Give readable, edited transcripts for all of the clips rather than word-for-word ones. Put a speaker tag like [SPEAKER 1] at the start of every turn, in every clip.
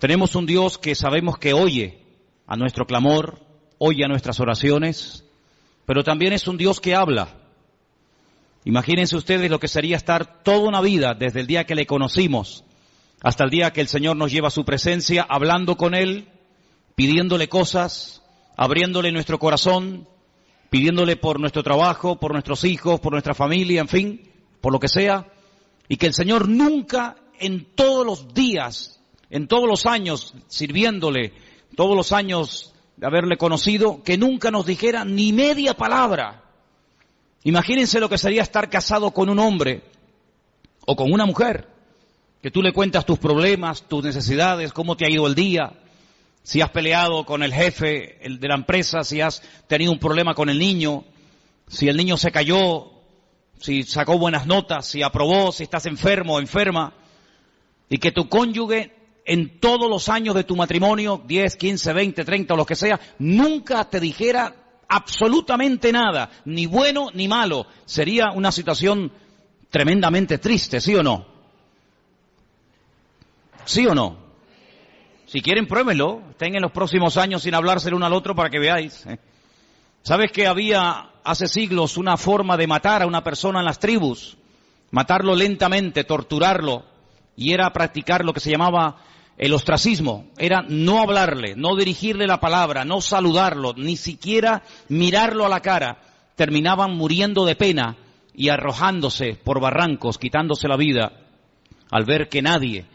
[SPEAKER 1] Tenemos un Dios que sabemos que oye a nuestro clamor, oye a nuestras oraciones, pero también es un Dios que habla. Imagínense ustedes lo que sería estar toda una vida, desde el día que le conocimos, hasta el día que el Señor nos lleva a su presencia, hablando con Él, pidiéndole cosas, abriéndole nuestro corazón, pidiéndole por nuestro trabajo, por nuestros hijos, por nuestra familia, en fin, por lo que sea, y que el Señor nunca en todos los días, en todos los años sirviéndole, todos los años de haberle conocido, que nunca nos dijera ni media palabra. Imagínense lo que sería estar casado con un hombre o con una mujer, que tú le cuentas tus problemas, tus necesidades, cómo te ha ido el día, si has peleado con el jefe de la empresa, si has tenido un problema con el niño, si el niño se cayó, si sacó buenas notas, si aprobó, si estás enfermo o enferma, y que tu cónyuge en todos los años de tu matrimonio, 10, 15, 20, 30 o lo que sea, nunca te dijera absolutamente nada, ni bueno ni malo. Sería una situación tremendamente triste, ¿sí o no? ¿Sí o no? Si quieren, pruébenlo. Estén en los próximos años sin hablarse el uno al otro para que veáis. ¿Sabes que había hace siglos una forma de matar a una persona en las tribus? Matarlo lentamente, torturarlo. Y era practicar lo que se llamaba el ostracismo. Era no hablarle, no dirigirle la palabra, no saludarlo, ni siquiera mirarlo a la cara. Terminaban muriendo de pena y arrojándose por barrancos, quitándose la vida, al ver que nadie,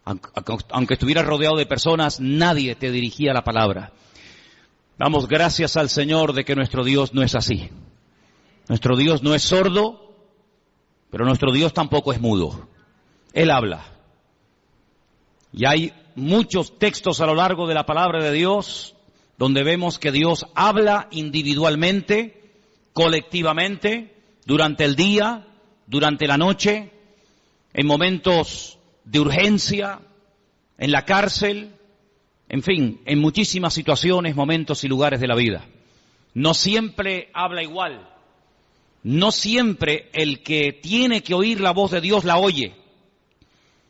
[SPEAKER 1] aunque estuvieras rodeado de personas, nadie te dirigía la palabra. Damos gracias al Señor de que nuestro Dios no es así. Nuestro Dios no es sordo, pero nuestro Dios tampoco es mudo. Él habla. Y hay muchos textos a lo largo de la palabra de Dios donde vemos que Dios habla individualmente, colectivamente, durante el día, durante la noche, en momentos de urgencia, en la cárcel, en fin, en muchísimas situaciones, momentos y lugares de la vida. No siempre habla igual. No siempre el que tiene que oír la voz de Dios la oye.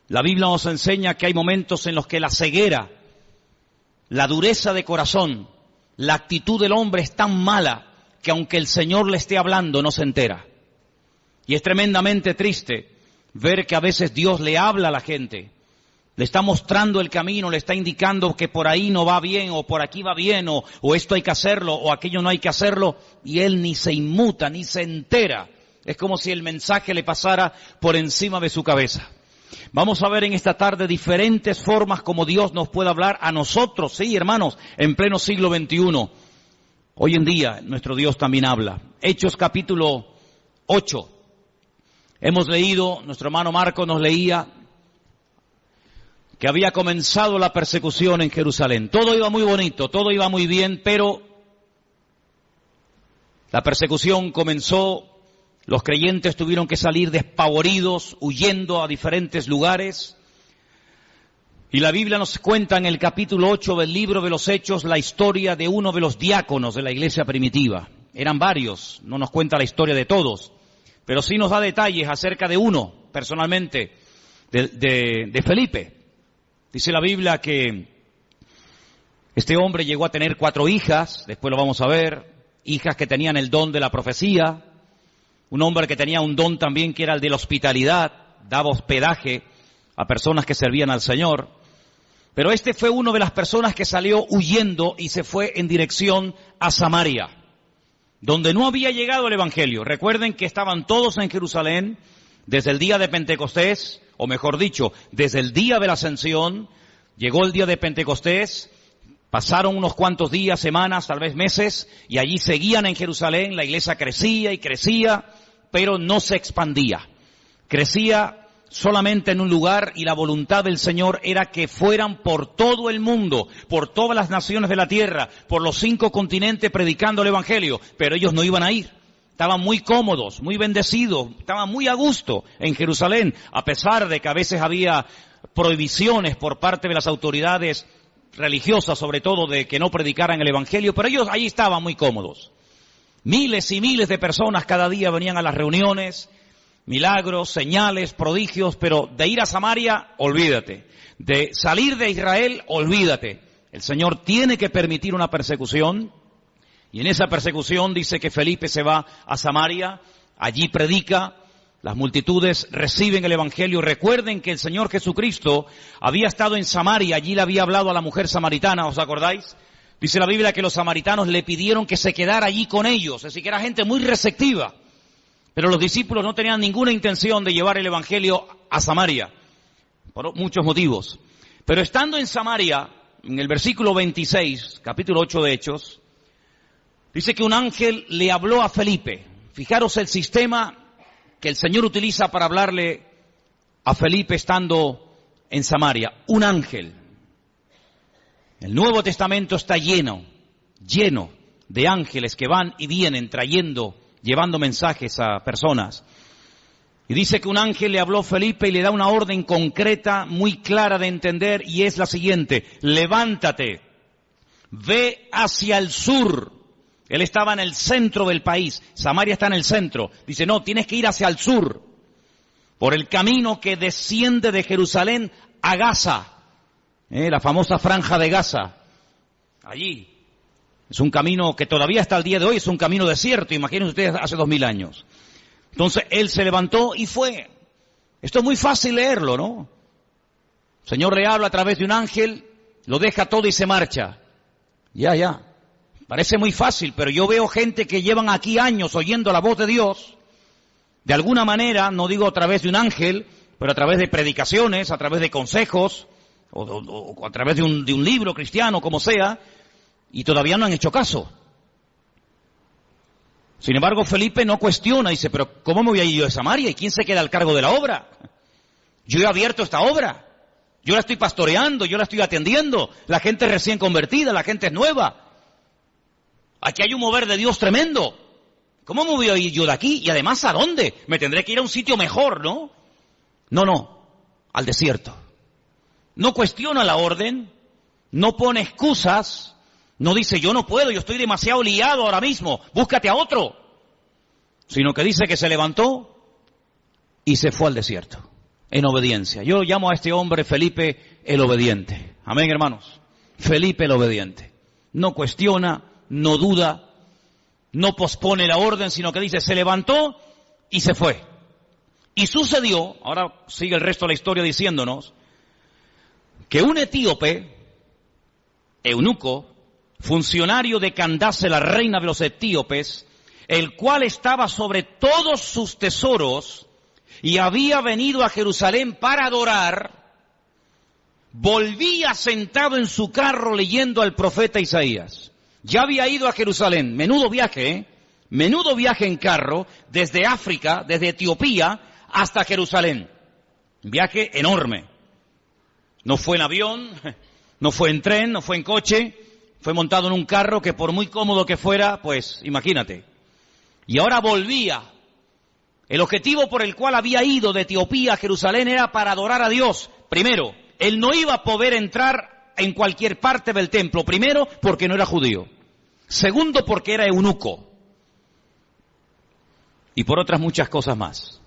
[SPEAKER 1] La Biblia nos enseña que hay momentos en los que la ceguera, la dureza de corazón, la actitud del hombre es tan mala que aunque el Señor le esté hablando no se entera. Y es tremendamente triste ver que a veces Dios le habla a la gente, le está mostrando el camino, le está indicando que por ahí no va bien o por aquí va bien o esto hay que hacerlo o aquello no hay que hacerlo y él ni se inmuta, ni se entera. Es como si el mensaje le pasara por encima de su cabeza. Vamos a ver en esta tarde diferentes formas como Dios nos puede hablar a nosotros, sí, hermanos, en pleno siglo XXI. Hoy en día nuestro Dios también habla. Hechos capítulo 8. Hemos leído, nuestro hermano Marco nos leía que había comenzado la persecución en Jerusalén. Todo iba muy bonito, todo iba muy bien, pero la persecución comenzó. Los creyentes tuvieron que salir despavoridos, huyendo a diferentes lugares. Y la Biblia nos cuenta en el capítulo 8 del libro de los Hechos la historia de uno de los diáconos de la iglesia primitiva. Eran varios, no nos cuenta la historia de todos, pero sí nos da detalles acerca de uno, personalmente, de Felipe. Dice la Biblia que este hombre llegó a tener 4 hijas, después lo vamos a ver, hijas que tenían el don de la profecía. Un hombre que tenía un don también que era el de la hospitalidad, daba hospedaje a personas que servían al Señor. Pero este fue uno de las personas que salió huyendo y se fue en dirección a Samaria, donde no había llegado el Evangelio. Recuerden que estaban todos en Jerusalén desde el día de Pentecostés, o mejor dicho, desde el día de la Ascensión. Llegó el día de Pentecostés, pasaron unos cuantos días, semanas, tal vez meses, y allí seguían en Jerusalén. La iglesia crecía y crecía, pero no se expandía. Crecía solamente en un lugar y la voluntad del Señor era que fueran por todo el mundo, por todas las naciones de la tierra, por los 5 continentes predicando el Evangelio, pero ellos no iban a ir. Estaban muy cómodos, muy bendecidos, estaban muy a gusto en Jerusalén, a pesar de que a veces había prohibiciones por parte de las autoridades religiosas, sobre todo, de que no predicaran el Evangelio, pero ellos allí estaban muy cómodos. Miles y miles de personas cada día venían a las reuniones milagros, señales, prodigios, pero de ir a Samaria, olvídate. De salir de Israel, olvídate. El Señor tiene que permitir una persecución, y en esa persecución dice que Felipe se va a Samaria, allí predica, las multitudes reciben el Evangelio. Recuerden que el Señor Jesucristo había estado en Samaria, allí le había hablado a la mujer samaritana, ¿os acordáis? Dice la Biblia que los samaritanos le pidieron que se quedara allí con ellos, es decir, que era gente muy receptiva. Pero los discípulos no tenían ninguna intención de llevar el Evangelio a Samaria, por muchos motivos. Pero estando en Samaria, en el versículo 26, capítulo 8 de Hechos, dice que un ángel le habló a Felipe. Fijaros el sistema que el Señor utiliza para hablarle a Felipe estando en Samaria. Un ángel. El Nuevo Testamento está lleno de ángeles que van y vienen llevando mensajes a personas. Y dice que un ángel le habló a Felipe y le da una orden concreta, muy clara de entender, y es la siguiente: levántate, ve hacia el sur. Él estaba en el centro del país, Samaria está en el centro. Dice, no, tienes que ir hacia el sur, por el camino que desciende de Jerusalén a Gaza, la famosa franja de Gaza. Allí. Es un camino que todavía hasta el día de hoy es un camino desierto, imagínense ustedes hace 2000 años. Entonces él se levantó y fue. Esto es muy fácil leerlo, ¿no? El Señor le habla a través de un ángel, lo deja todo y se marcha. Ya. Parece muy fácil, pero yo veo gente que llevan aquí años oyendo la voz de Dios, de alguna manera, no digo a través de un ángel, pero a través de predicaciones, a través de consejos, o a través de un libro cristiano, como sea, y todavía no han hecho caso. Sin embargo, Felipe no cuestiona, dice, pero ¿cómo me voy a ir yo a Samaria? ¿Y quién se queda al cargo de la obra? Yo he abierto esta obra, yo la estoy pastoreando, yo la estoy atendiendo, la gente es recién convertida, la gente es nueva. Aquí hay un mover de Dios tremendo. ¿Cómo me voy a ir yo de aquí? Y además, ¿a dónde? Me tendré que ir a un sitio mejor, ¿no? No, al desierto. No cuestiona la orden, no pone excusas, no dice yo no puedo, yo estoy demasiado liado ahora mismo, búscate a otro. Sino que dice que se levantó y se fue al desierto, en obediencia. Yo llamo a este hombre Felipe el obediente. Amén, hermanos. Felipe el obediente. No cuestiona, no duda, no pospone la orden, sino que dice, se levantó y se fue. Y sucedió, ahora sigue el resto de la historia diciéndonos, que un etíope, eunuco, funcionario de Candace, la reina de los etíopes, el cual estaba sobre todos sus tesoros y había venido a Jerusalén para adorar, volvía sentado en su carro leyendo al profeta Isaías. Ya había ido a Jerusalén, menudo viaje en carro, desde África, desde Etiopía hasta Jerusalén. Viaje enorme. No fue en avión, no fue en tren, no fue en coche, fue montado en un carro que por muy cómodo que fuera, pues imagínate. Y ahora volvía. El objetivo por el cual había ido de Etiopía a Jerusalén era para adorar a Dios. Primero, él no iba a poder entrar en cualquier parte del templo. Primero, porque no era judío. Segundo, porque era eunuco. Y por otras muchas cosas más.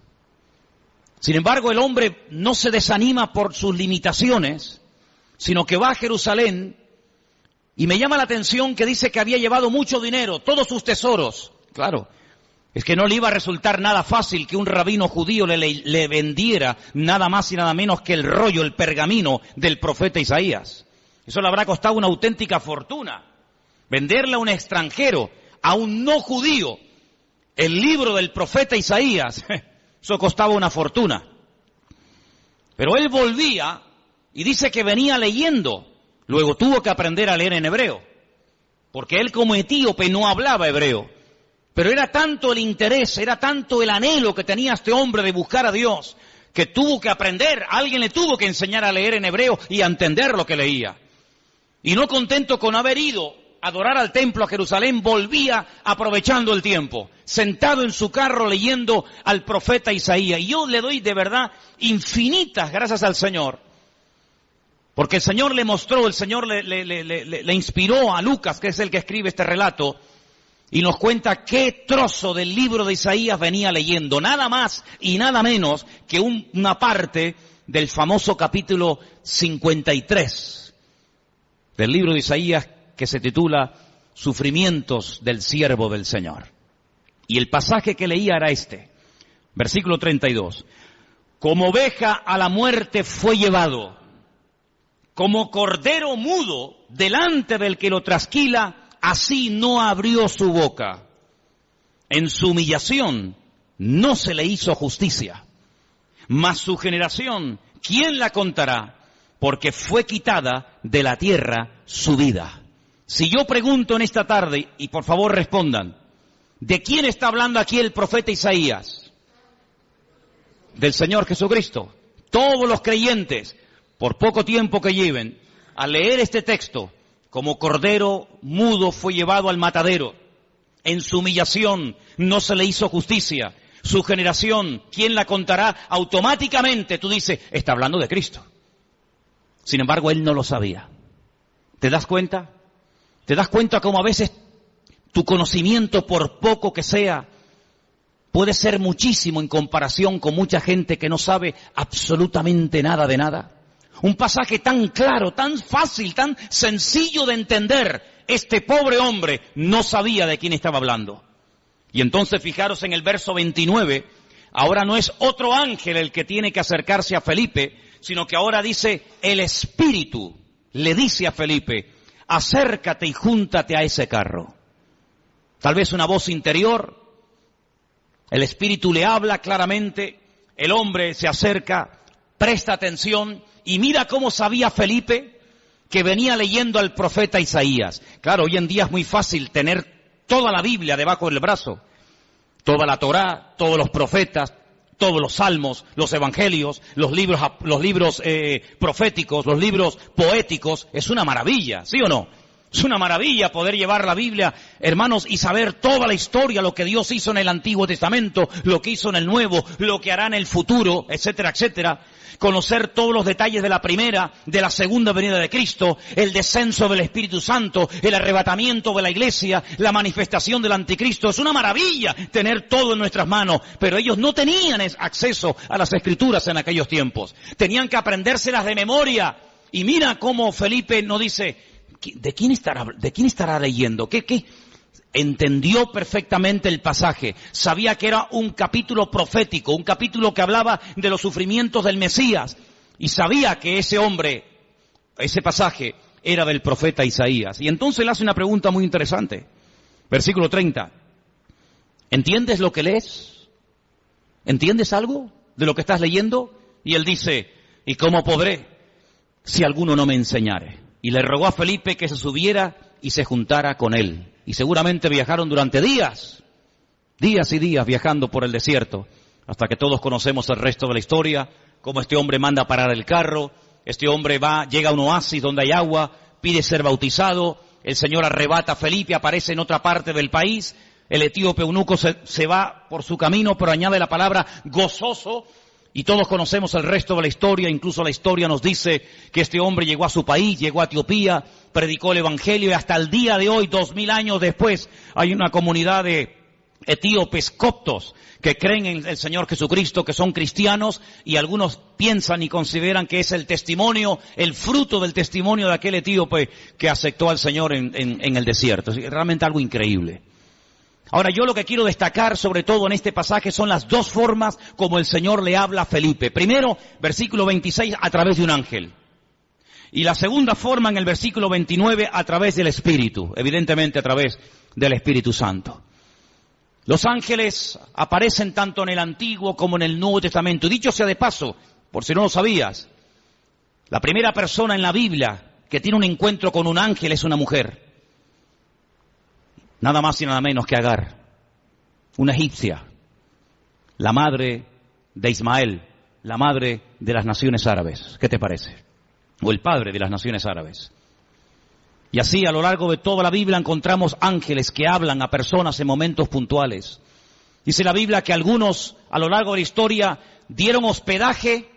[SPEAKER 1] Sin embargo, el hombre no se desanima por sus limitaciones, sino que va a Jerusalén, y me llama la atención que dice que había llevado mucho dinero, todos sus tesoros. Claro, es que no le iba a resultar nada fácil que un rabino judío le vendiera nada más y nada menos que el rollo, el pergamino del profeta Isaías. Eso le habrá costado una auténtica fortuna. Venderle a un extranjero, a un no judío, el libro del profeta Isaías, eso costaba una fortuna. Pero él volvía y dice que venía leyendo. Luego tuvo que aprender a leer en hebreo, porque él como etíope no hablaba hebreo. Pero era tanto el interés, era tanto el anhelo que tenía este hombre de buscar a Dios, que tuvo que aprender, alguien le tuvo que enseñar a leer en hebreo y a entender lo que leía. Y no contento con haber ido a adorar al templo a Jerusalén, volvía aprovechando el tiempo, sentado en su carro leyendo al profeta Isaías. Y yo le doy de verdad infinitas gracias al Señor, porque el Señor le mostró, el Señor le inspiró a Lucas, que es el que escribe este relato, y nos cuenta qué trozo del libro de Isaías venía leyendo, nada más y nada menos que una parte del famoso capítulo 53 del libro de Isaías, que se titula Sufrimientos del siervo del Señor. Y el pasaje que leía era este, versículo 32. Como oveja a la muerte fue llevado, como cordero mudo delante del que lo trasquila, así no abrió su boca. En su humillación no se le hizo justicia. Mas su generación, ¿quién la contará? Porque fue quitada de la tierra su vida. Si yo pregunto en esta tarde, y por favor respondan, ¿de quién está hablando aquí el profeta Isaías? Del Señor Jesucristo. Todos los creyentes, por poco tiempo que lleven, al leer este texto, como cordero mudo fue llevado al matadero. En su humillación no se le hizo justicia. Su generación, ¿quién la contará? Automáticamente tú dices, está hablando de Cristo. Sin embargo, él no lo sabía. ¿Te das cuenta? ¿Te das cuenta cómo a veces tu conocimiento, por poco que sea, puede ser muchísimo en comparación con mucha gente que no sabe absolutamente nada de nada? Un pasaje tan claro, tan fácil, tan sencillo de entender. Este pobre hombre no sabía de quién estaba hablando. Y entonces fijaros en el verso 29, ahora no es otro ángel el que tiene que acercarse a Felipe, sino que ahora dice, el Espíritu le dice a Felipe, acércate y júntate a ese carro. Tal vez una voz interior, el Espíritu le habla claramente, el hombre se acerca, presta atención y mira cómo sabía Felipe que venía leyendo al profeta Isaías. Claro, hoy en día es muy fácil tener toda la Biblia debajo del brazo, toda la Torá, todos los profetas, todos los salmos, los evangelios, los libros proféticos, los libros poéticos. Es una maravilla, ¿sí o no? Es una maravilla poder llevar la Biblia, hermanos, y saber toda la historia, lo que Dios hizo en el Antiguo Testamento, lo que hizo en el Nuevo, lo que hará en el futuro, etcétera, etcétera. Conocer todos los detalles de la primera, de la segunda venida de Cristo, el descenso del Espíritu Santo, el arrebatamiento de la iglesia, la manifestación del anticristo. Es una maravilla tener todo en nuestras manos, pero ellos no tenían acceso a las Escrituras en aquellos tiempos. Tenían que aprendérselas de memoria. Y mira cómo Felipe nos dice, ¿de quién estará leyendo? ¿Qué? Entendió perfectamente el pasaje, sabía que era un capítulo profético, un capítulo que hablaba de los sufrimientos del Mesías, y sabía que ese pasaje era del profeta Isaías. Y entonces le hace una pregunta muy interesante. Versículo 30. ¿Entiendes lo que lees? ¿Entiendes algo de lo que estás leyendo? Y él dice, ¿y cómo podré si alguno no me enseñare? Y le rogó a Felipe que se subiera y se juntara con él. Y seguramente viajaron durante días y días viajando por el desierto, hasta que todos conocemos el resto de la historia, cómo este hombre manda parar el carro, este hombre llega a un oasis donde hay agua, pide ser bautizado, el Señor arrebata a Felipe, aparece en otra parte del país, el etíope eunuco se va por su camino, pero añade la palabra gozoso, y todos conocemos el resto de la historia. Incluso la historia nos dice que este hombre llegó a su país, llegó a Etiopía, predicó el Evangelio, y hasta el día de hoy, 2000 años después, hay una comunidad de etíopes coptos que creen en el Señor Jesucristo, que son cristianos, y algunos piensan y consideran que es el testimonio, el fruto del testimonio de aquel etíope que aceptó al Señor en el desierto. Es realmente algo increíble. Ahora, yo lo que quiero destacar sobre todo en este pasaje son las dos formas como el Señor le habla a Felipe. Primero, versículo 26, a través de un ángel. Y la segunda forma en el versículo 29, a través del Espíritu, evidentemente a través del Espíritu Santo. Los ángeles aparecen tanto en el Antiguo como en el Nuevo Testamento. Dicho sea de paso, por si no lo sabías, la primera persona en la Biblia que tiene un encuentro con un ángel es una mujer. Nada más y nada menos que Agar, una egipcia, la madre de Ismael, la madre de las naciones árabes. ¿Qué te parece? O el padre de las naciones árabes. Y así a lo largo de toda la Biblia encontramos ángeles que hablan a personas en momentos puntuales. Dice la Biblia que algunos a lo largo de la historia dieron hospedaje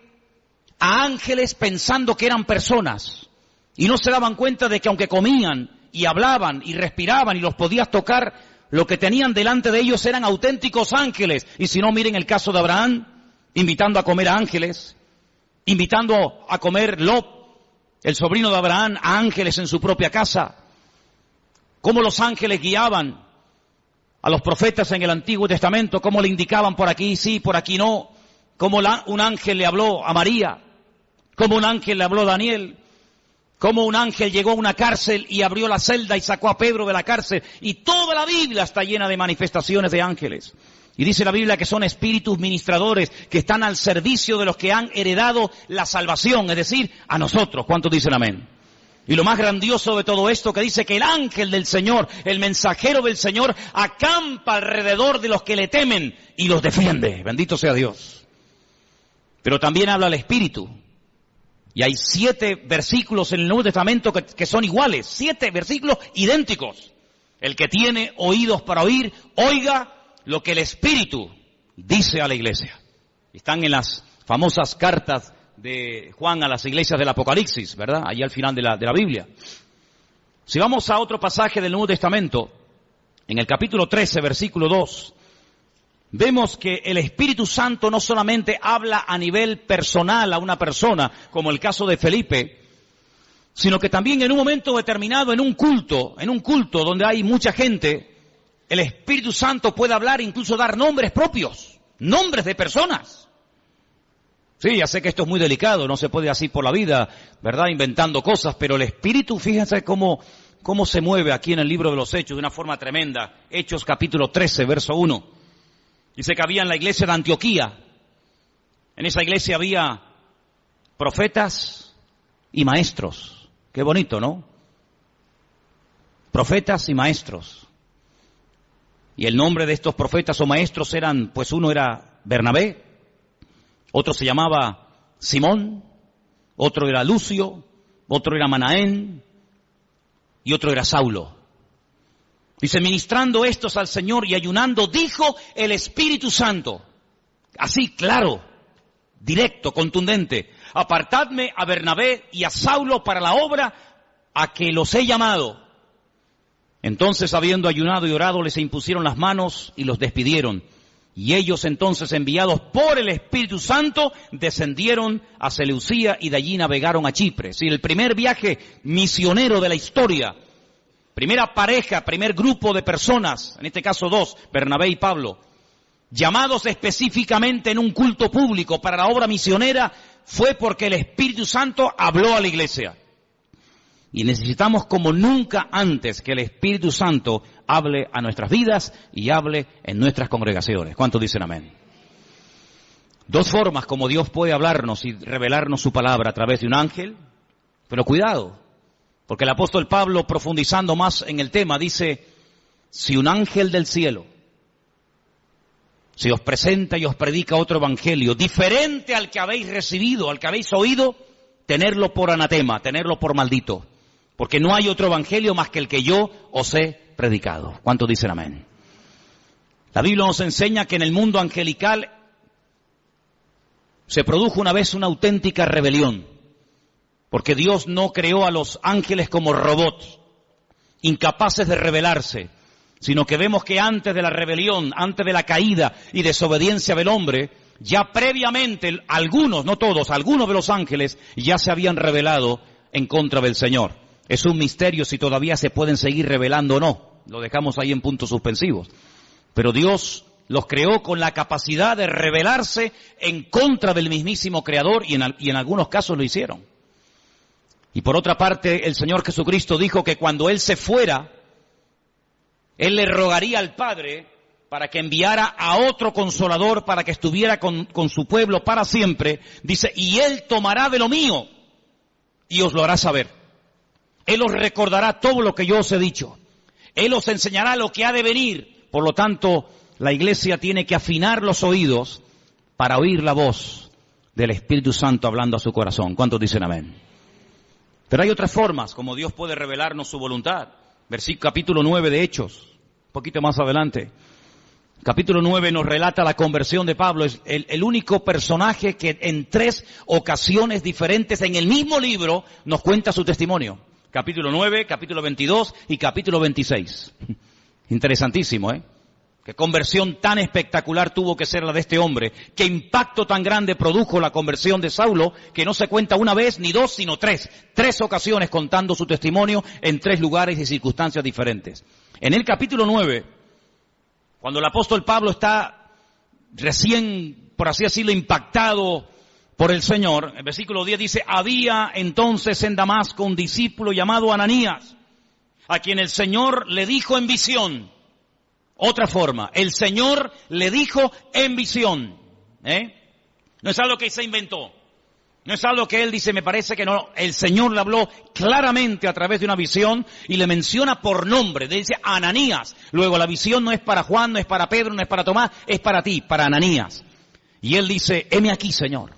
[SPEAKER 1] a ángeles pensando que eran personas. Y no se daban cuenta de que aunque comían y hablaban y respiraban y los podías tocar, Lo que tenían delante de ellos eran auténticos ángeles. Y si no, miren el caso de Abraham, invitando a comer a ángeles, invitando a comer Lot, el sobrino de Abraham, a ángeles en su propia casa. Cómo los ángeles guiaban a los profetas en el Antiguo Testamento, cómo le indicaban por aquí sí, por aquí no, cómo un ángel le habló a María, cómo un ángel le habló a Daniel, cómo un ángel llegó a una cárcel y abrió la celda y sacó a Pedro de la cárcel. Y toda la Biblia está llena de manifestaciones de ángeles. Y dice la Biblia que son espíritus ministradores que están al servicio de los que han heredado la salvación, es decir, a nosotros. ¿Cuántos dicen amén? Y lo más grandioso de todo esto que dice que el ángel del Señor, el mensajero del Señor, acampa alrededor de los que le temen y los defiende. Bendito sea Dios. Pero también habla el Espíritu. Y hay 7 versículos en el Nuevo Testamento que son iguales, 7 versículos idénticos. El que tiene oídos para oír, oiga lo que el Espíritu dice a la iglesia. Están en las famosas cartas de Juan a las iglesias del Apocalipsis, ¿verdad? Allí al final de la Biblia. Si vamos a otro pasaje del Nuevo Testamento, en el capítulo 13, versículo 2, vemos que el Espíritu Santo no solamente habla a nivel personal a una persona, como el caso de Felipe, sino que también en un momento determinado, en un culto donde hay mucha gente, el Espíritu Santo puede hablar, incluso dar nombres propios, nombres de personas. Sí, ya sé que esto es muy delicado, no se puede así por la vida, ¿verdad? Inventando cosas, pero el Espíritu, fíjense cómo se mueve aquí en el libro de los Hechos de una forma tremenda. Hechos capítulo 13, verso 1. Dice que había en la iglesia de Antioquía, en esa iglesia había profetas y maestros. Qué bonito, ¿no? Profetas y maestros. Y el nombre de estos profetas o maestros eran, pues uno era Bernabé, otro se llamaba Simón, otro era Lucio, otro era Manaén y otro era Saulo. Dice, ministrando estos al Señor y ayunando, dijo el Espíritu Santo, así claro, directo, contundente, apartadme a Bernabé y a Saulo para la obra a que los he llamado. Entonces, habiendo ayunado y orado, les impusieron las manos y los despidieron. Y ellos entonces, enviados por el Espíritu Santo, descendieron a Seleucía y de allí navegaron a Chipre. Sí, el primer viaje misionero de la historia, primera pareja, primer grupo de personas, en este caso 2, Bernabé y Pablo, llamados específicamente en un culto público para la obra misionera, fue porque el Espíritu Santo habló a la iglesia. Y necesitamos como nunca antes que el Espíritu Santo hable a nuestras vidas y hable en nuestras congregaciones. ¿Cuántos dicen amén? 2 formas como Dios puede hablarnos y revelarnos su palabra a través de un ángel. Pero cuidado, porque el apóstol Pablo, profundizando más en el tema, dice, si un ángel del cielo se os presenta y os predica otro evangelio diferente al que habéis recibido, al que habéis oído, tenerlo por anatema, tenerlo por maldito. Porque no hay otro evangelio más que el que yo os he predicado. ¿Cuántos dicen amén? La Biblia nos enseña que en el mundo angelical se produjo una vez una auténtica rebelión. Porque Dios no creó a los ángeles como robots, incapaces de rebelarse, sino que vemos que antes de la rebelión, antes de la caída y desobediencia del hombre, ya previamente algunos, no todos, algunos de los ángeles ya se habían rebelado en contra del Señor. Es un misterio si todavía se pueden seguir rebelando o no. Lo dejamos ahí en puntos suspensivos. Pero Dios los creó con la capacidad de rebelarse en contra del mismísimo Creador y en algunos casos lo hicieron. Y por otra parte, el Señor Jesucristo dijo que cuando Él se fuera, Él le rogaría al Padre para que enviara a otro Consolador para que estuviera con su pueblo para siempre. Dice, y Él tomará de lo mío y os lo hará saber. Él os recordará todo lo que yo os he dicho. Él os enseñará lo que ha de venir. Por lo tanto, la iglesia tiene que afinar los oídos para oír la voz del Espíritu Santo hablando a su corazón. ¿Cuántos dicen amén? Pero hay otras formas como Dios puede revelarnos su voluntad. Capítulo 9 de Hechos, un poquito más adelante. Capítulo 9 nos relata la conversión de Pablo. Es el único personaje que en 3 ocasiones diferentes en el mismo libro nos cuenta su testimonio. Capítulo 9, capítulo 22 y capítulo 26. Interesantísimo, ¿eh? Qué conversión tan espectacular tuvo que ser la de este hombre. Qué impacto tan grande produjo la conversión de Saulo, que no se cuenta una vez, ni dos, sino tres. 3 ocasiones contando su testimonio en 3 lugares y circunstancias diferentes. En el capítulo 9, cuando el apóstol Pablo está recién, por así decirlo, impactado por el Señor, el versículo 10 dice: había entonces en Damasco un discípulo llamado Ananías, a quien el Señor le dijo en visión. Otra forma, el Señor le dijo en visión. No es algo que se inventó. No es algo que él dice, me parece que no. El Señor le habló claramente a través de una visión y le menciona por nombre. Le dice Ananías. Luego la visión no es para Juan, no es para Pedro, no es para Tomás, es para ti, para Ananías. Y él dice, heme aquí, Señor.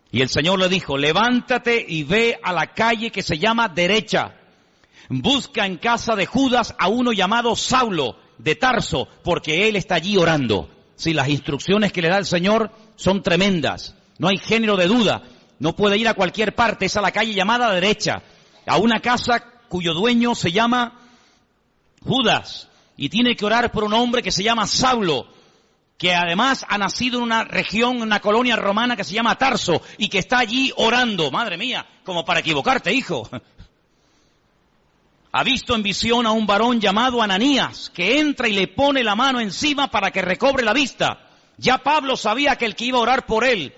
[SPEAKER 1] Y el Señor le dijo, levántate y ve a la calle que se llama Derecha. Busca en casa de Judas a uno llamado Saulo de Tarso, porque él está allí orando. Sí, las instrucciones que le da el Señor son tremendas. No hay género de duda. No puede ir a cualquier parte. Es a la calle llamada Derecha, a una casa cuyo dueño se llama Judas. Y tiene que orar por un hombre que se llama Saulo, que además ha nacido en una región, en una colonia romana que se llama Tarso, y que está allí orando. Madre mía, como para equivocarte, hijo. Ha visto en visión a un varón llamado Ananías, que entra y le pone la mano encima para que recobre la vista. Ya Pablo sabía que el que iba a orar por él,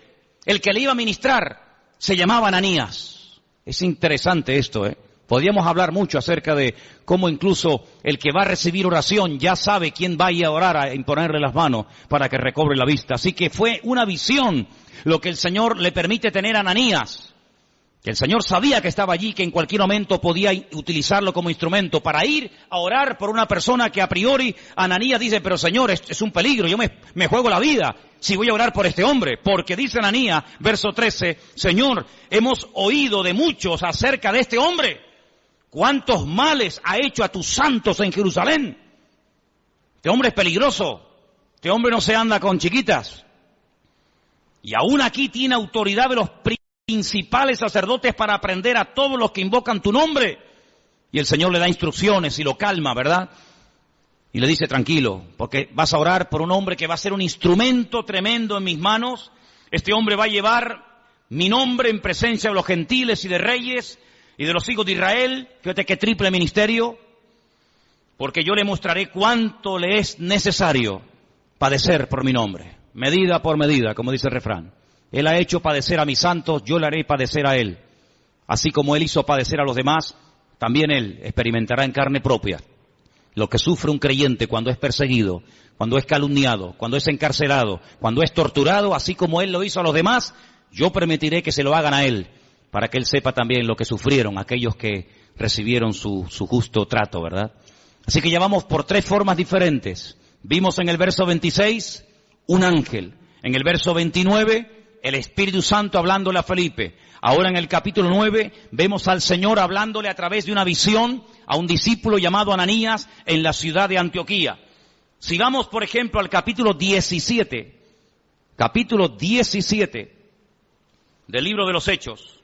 [SPEAKER 1] el que le iba a ministrar, se llamaba Ananías. Es interesante esto, ¿eh? Podríamos hablar mucho acerca de cómo incluso el que va a recibir oración ya sabe quién va a ir a orar, a imponerle las manos para que recobre la vista. Así que fue una visión lo que el Señor le permite tener a Ananías. Que el Señor sabía que estaba allí, que en cualquier momento podía utilizarlo como instrumento para ir a orar por una persona que a priori Ananías dice, pero Señor, es un peligro, yo me juego la vida si voy a orar por este hombre. Porque dice Ananías, verso 13, Señor, hemos oído de muchos acerca de este hombre. ¿Cuántos males ha hecho a tus santos en Jerusalén? Este hombre es peligroso, este hombre no se anda con chiquitas. Y aún aquí tiene autoridad de los principales sacerdotes para aprender a todos los que invocan tu nombre. Y el Señor le da instrucciones y lo calma, ¿verdad? Y le dice, tranquilo, porque vas a orar por un hombre que va a ser un instrumento tremendo en mis manos. Este hombre va a llevar mi nombre en presencia de los gentiles y de reyes y de los hijos de Israel. Fíjate qué triple ministerio. Porque yo le mostraré cuánto le es necesario padecer por mi nombre. Medida por medida, como dice el refrán. Él ha hecho padecer a mis santos, yo le haré padecer a él. Así como él hizo padecer a los demás, también él experimentará en carne propia lo que sufre un creyente cuando es perseguido, cuando es calumniado, cuando es encarcelado, cuando es torturado, así como él lo hizo a los demás, yo permitiré que se lo hagan a él, para que él sepa también lo que sufrieron aquellos que recibieron su justo trato, ¿verdad? Así que ya vamos por 3 formas diferentes. Vimos en el verso 26 un ángel, en el verso 29 el Espíritu Santo hablándole a Felipe. Ahora en el capítulo 9 vemos al Señor hablándole a través de una visión a un discípulo llamado Ananías en la ciudad de Antioquía. Si vamos, por ejemplo, al capítulo 17 del libro de los Hechos,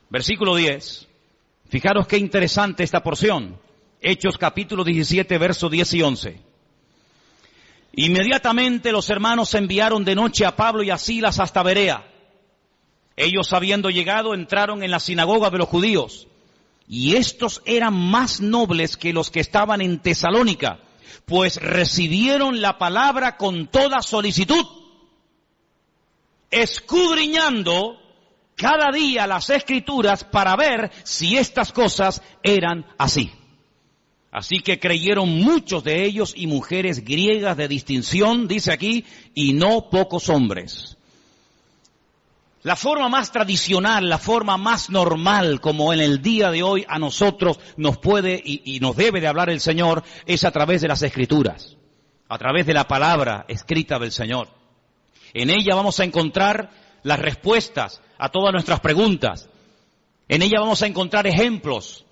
[SPEAKER 1] versículo 10, fijaros qué interesante esta porción. Hechos capítulo 17, versos 10 y 11. Inmediatamente los hermanos enviaron de noche a Pablo y a Silas hasta Berea. Ellos, habiendo llegado, entraron en la sinagoga de los judíos. Y estos eran más nobles que los que estaban en Tesalónica, pues recibieron la palabra con toda solicitud, escudriñando cada día las Escrituras para ver si estas cosas eran así. Así que creyeron muchos de ellos y mujeres griegas de distinción, dice aquí, y no pocos hombres. La forma más tradicional, la forma más normal, como en el día de hoy a nosotros nos puede y nos debe de hablar el Señor, es a través de las Escrituras, a través de la palabra escrita del Señor. En ella vamos a encontrar las respuestas a todas nuestras preguntas. En ella vamos a encontrar ejemplos.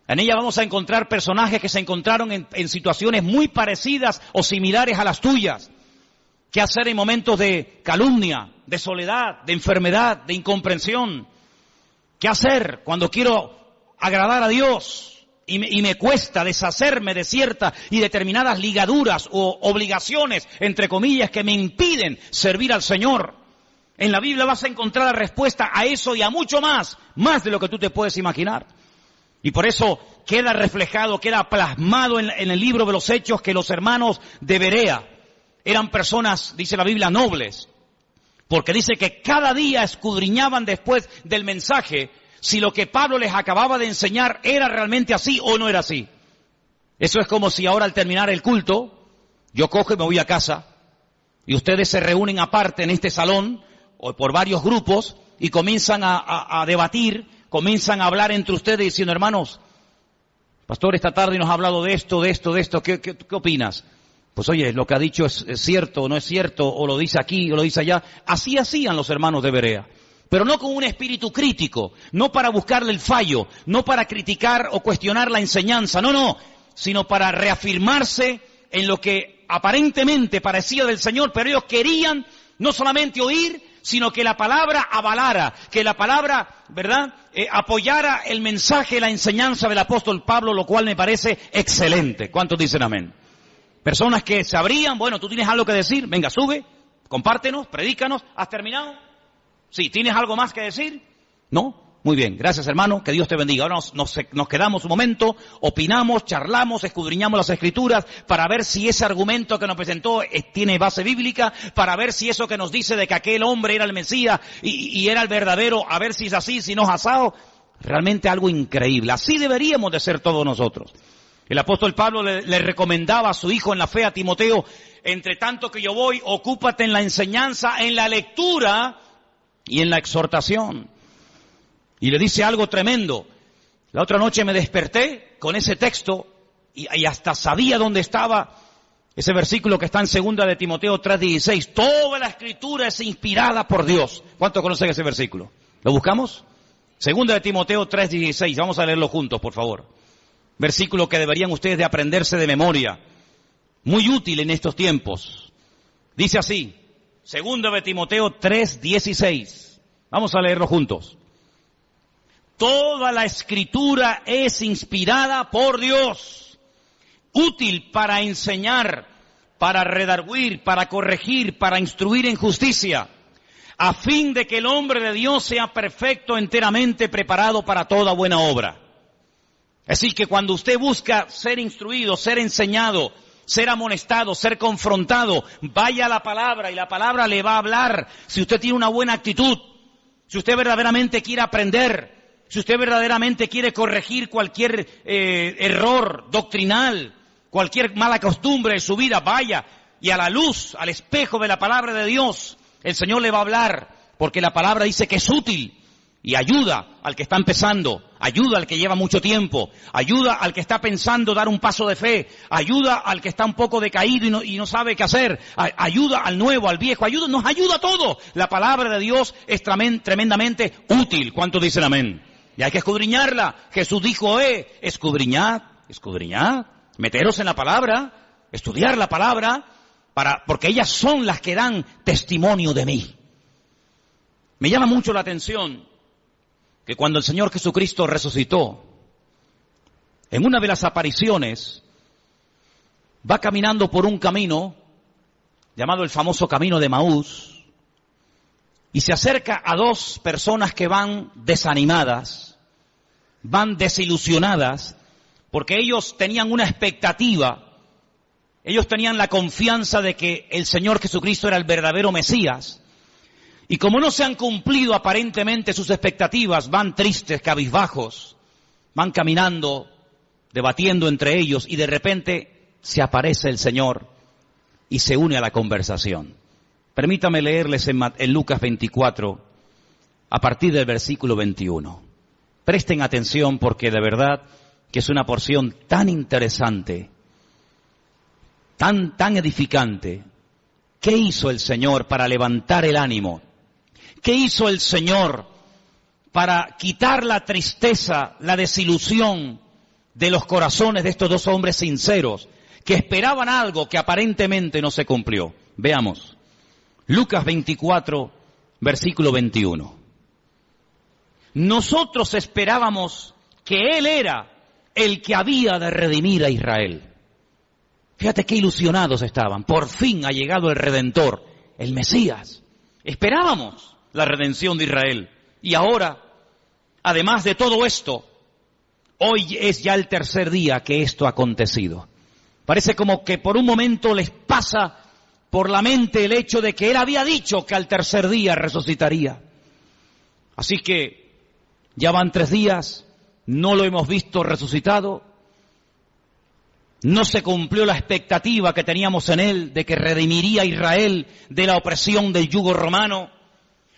[SPEAKER 1] En ella vamos a encontrar personajes que se encontraron en situaciones muy parecidas o similares a las tuyas. ¿Qué hacer en momentos de calumnia, de soledad, de enfermedad, de incomprensión? ¿Qué hacer cuando quiero agradar a Dios y me cuesta deshacerme de ciertas y determinadas ligaduras o obligaciones, entre comillas, que me impiden servir al Señor. En la Biblia vas a encontrar la respuesta a eso y a mucho más de lo que tú te puedes imaginar. Y por eso queda reflejado, queda plasmado en el libro de los Hechos que los hermanos de Berea eran personas, dice la Biblia, nobles. Porque dice que cada día escudriñaban después del mensaje si lo que Pablo les acababa de enseñar era realmente así o no era así. Eso es como si ahora al terminar el culto, yo cojo y me voy a casa y ustedes se reúnen aparte en este salón o por varios grupos y comienzan a debatir, comienzan a hablar entre ustedes diciendo, hermanos, pastor, esta tarde nos ha hablado de esto, ¿qué opinas? Pues oye, lo que ha dicho es cierto o no es cierto, o lo dice aquí o lo dice allá. Así hacían los hermanos de Berea. Pero no con un espíritu crítico, no para buscarle el fallo, no para criticar o cuestionar la enseñanza, no, sino para reafirmarse en lo que aparentemente parecía del Señor, pero ellos querían no solamente oír, sino que la palabra avalara, que la palabra, ¿verdad?, apoyara el mensaje, la enseñanza del apóstol Pablo, lo cual me parece excelente. ¿Cuántos dicen amén? Personas que sabrían, bueno, tú tienes algo que decir, venga, sube, compártenos, predícanos, ¿has terminado? Sí, ¿tienes algo más que decir? ¿No? Muy bien, gracias hermano, que Dios te bendiga. Ahora nos quedamos un momento, opinamos, charlamos, escudriñamos las Escrituras para ver si ese argumento que nos presentó tiene base bíblica, para ver si eso que nos dice de que aquel hombre era el Mesías y era el verdadero, a ver si es así, si no es asado. Realmente algo increíble. Así deberíamos de ser todos nosotros. El apóstol Pablo le recomendaba a su hijo en la fe, a Timoteo, entre tanto que yo voy, ocúpate en la enseñanza, en la lectura y en la exhortación. Y le dice algo tremendo. La otra noche me desperté con ese texto y hasta sabía dónde estaba ese versículo que está en 2 de Timoteo 3:16. Toda la Escritura es inspirada por Dios. ¿Cuántos conocen ese versículo? ¿Lo buscamos? 2 de Timoteo 3:16. Vamos a leerlo juntos, por favor. Versículo que deberían ustedes de aprenderse de memoria. Muy útil en estos tiempos. Dice así, 2 de Timoteo 3:16. Vamos a leerlo juntos. Toda la Escritura es inspirada por Dios, útil para enseñar, para redarguir, para corregir, para instruir en justicia, a fin de que el hombre de Dios sea perfecto, enteramente preparado para toda buena obra. Es decir, que cuando usted busca ser instruido, ser enseñado, ser amonestado, ser confrontado, vaya a la palabra y la palabra le va a hablar. Si usted tiene una buena actitud, si usted verdaderamente quiere aprender, si usted verdaderamente quiere corregir cualquier error doctrinal, cualquier mala costumbre de su vida, vaya y a la luz, al espejo de la palabra de Dios, el Señor le va a hablar, porque la palabra dice que es útil y ayuda al que está empezando, ayuda al que lleva mucho tiempo, ayuda al que está pensando dar un paso de fe, ayuda al que está un poco decaído y no sabe qué hacer, ayuda al nuevo, al viejo, nos ayuda a todos. La palabra de Dios es tremendamente útil. ¿Cuántos dicen amén? Y hay que escudriñarla. Jesús dijo, escudriñad, meteros en la palabra, estudiar la palabra, porque ellas son las que dan testimonio de mí. Me llama mucho la atención que cuando el Señor Jesucristo resucitó, en una de las apariciones, va caminando por un camino, llamado el famoso camino de Maús, y se acerca a dos personas que van desanimadas, van desilusionadas, porque ellos tenían una expectativa, ellos tenían la confianza de que el Señor Jesucristo era el verdadero Mesías, y como no se han cumplido aparentemente sus expectativas, van tristes, cabizbajos, van caminando, debatiendo entre ellos, y de repente se aparece el Señor y se une a la conversación. Permítame leerles en Lucas 24, a partir del versículo 21. Presten atención porque de verdad que es una porción tan interesante, tan edificante. ¿Qué hizo el Señor para levantar el ánimo? ¿Qué hizo el Señor para quitar la tristeza, la desilusión de los corazones de estos dos hombres sinceros que esperaban algo que aparentemente no se cumplió? Veamos. Lucas 24, versículo 21. Nosotros esperábamos que Él era el que había de redimir a Israel. Fíjate qué ilusionados estaban. Por fin ha llegado el Redentor, el Mesías. Esperábamos la redención de Israel. Y ahora, además de todo esto, hoy es ya el tercer día que esto ha acontecido. Parece como que por un momento les pasa por la mente el hecho de que Él había dicho que al tercer día resucitaría. Así que ya van 3 días, no lo hemos visto resucitado, no se cumplió la expectativa que teníamos en Él de que redimiría a Israel de la opresión del yugo romano,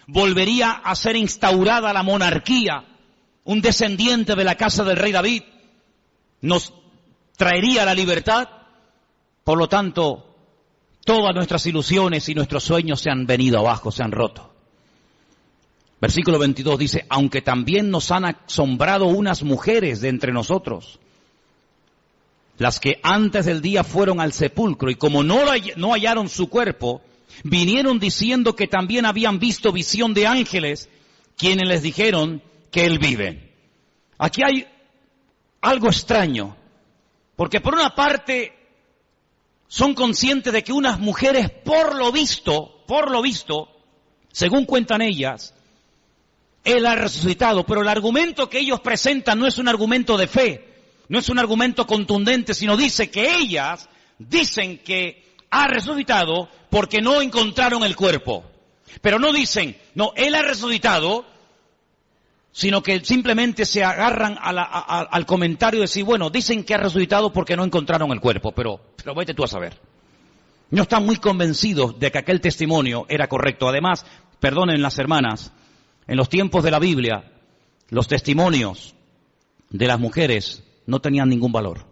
[SPEAKER 1] volvería a ser instaurada la monarquía, un descendiente de la casa del rey David, nos traería la libertad. Por lo tanto, todas nuestras ilusiones y nuestros sueños se han venido abajo, se han roto. Versículo 22 dice, aunque también nos han asombrado unas mujeres de entre nosotros, las que antes del día fueron al sepulcro y como no hallaron su cuerpo, vinieron diciendo que también habían visto visión de ángeles, quienes les dijeron que Él vive. Aquí hay algo extraño, porque por una parte son conscientes de que unas mujeres, por lo visto, según cuentan ellas, Él ha resucitado, pero el argumento que ellos presentan no es un argumento de fe, no es un argumento contundente, sino dice que ellas dicen que ha resucitado porque no encontraron el cuerpo. Pero no dicen, no, Él ha resucitado, sino que simplemente se agarran al comentario de decir, bueno, dicen que ha resucitado porque no encontraron el cuerpo, pero vete tú a saber. No están muy convencidos de que aquel testimonio era correcto. Además, perdonen las hermanas, en los tiempos de la Biblia, los testimonios de las mujeres no tenían ningún valor.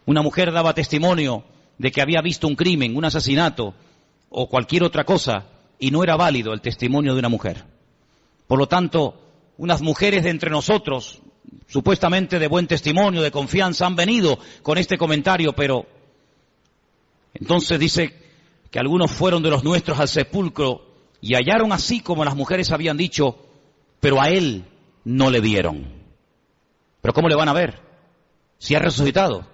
[SPEAKER 1] Una mujer daba testimonio de que había visto un crimen, un asesinato o cualquier otra cosa, y no era válido el testimonio de una mujer. Por lo tanto, unas mujeres de entre nosotros, supuestamente de buen testimonio, de confianza, han venido con este comentario, pero entonces dice que algunos fueron de los nuestros al sepulcro y hallaron así como las mujeres habían dicho, pero a Él no le vieron. ¿Pero cómo le van a ver si ha resucitado?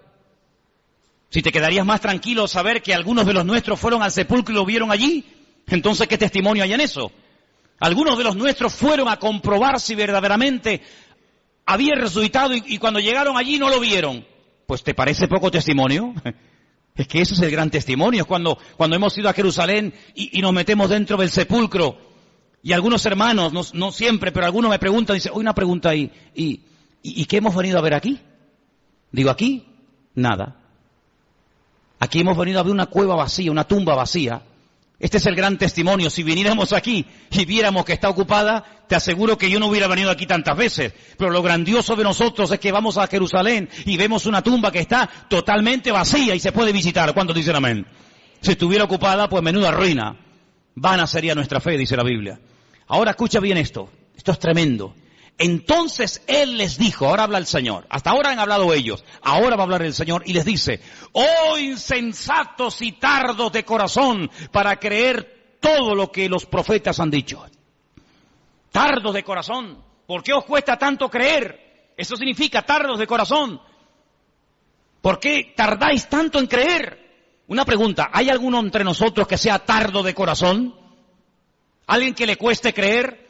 [SPEAKER 1] Si te quedarías más tranquilo saber que algunos de los nuestros fueron al sepulcro y lo vieron allí, entonces ¿qué testimonio hay en eso? Algunos de los nuestros fueron a comprobar si verdaderamente había resucitado y cuando llegaron allí no lo vieron. Pues ¿te parece poco testimonio? Es que ese es el gran testimonio. Es cuando hemos ido a Jerusalén y nos metemos dentro del sepulcro y algunos hermanos, no siempre, pero algunos me preguntan, dicen, una pregunta ahí, ¿y qué hemos venido a ver aquí? Digo, aquí, nada. Aquí hemos venido a ver una cueva vacía, una tumba vacía. Este es el gran testimonio. Si viniéramos aquí y viéramos que está ocupada, te aseguro que yo no hubiera venido aquí tantas veces. Pero lo grandioso de nosotros es que vamos a Jerusalén y vemos una tumba que está totalmente vacía y se puede visitar. ¿Cuántos dicen amén? Si estuviera ocupada, pues menuda ruina. Vana sería nuestra fe, dice la Biblia. Ahora escucha bien esto. Esto es tremendo. Entonces Él les dijo, ahora habla el Señor, hasta ahora han hablado ellos, ahora va a hablar el Señor y les dice, oh insensatos y tardos de corazón para creer todo lo que los profetas han dicho. Tardos de corazón, ¿por qué os cuesta tanto creer? Eso significa tardos de corazón. ¿Por qué tardáis tanto en creer? Una pregunta, ¿hay alguno entre nosotros que sea tardo de corazón? ¿Alguien que le cueste creer?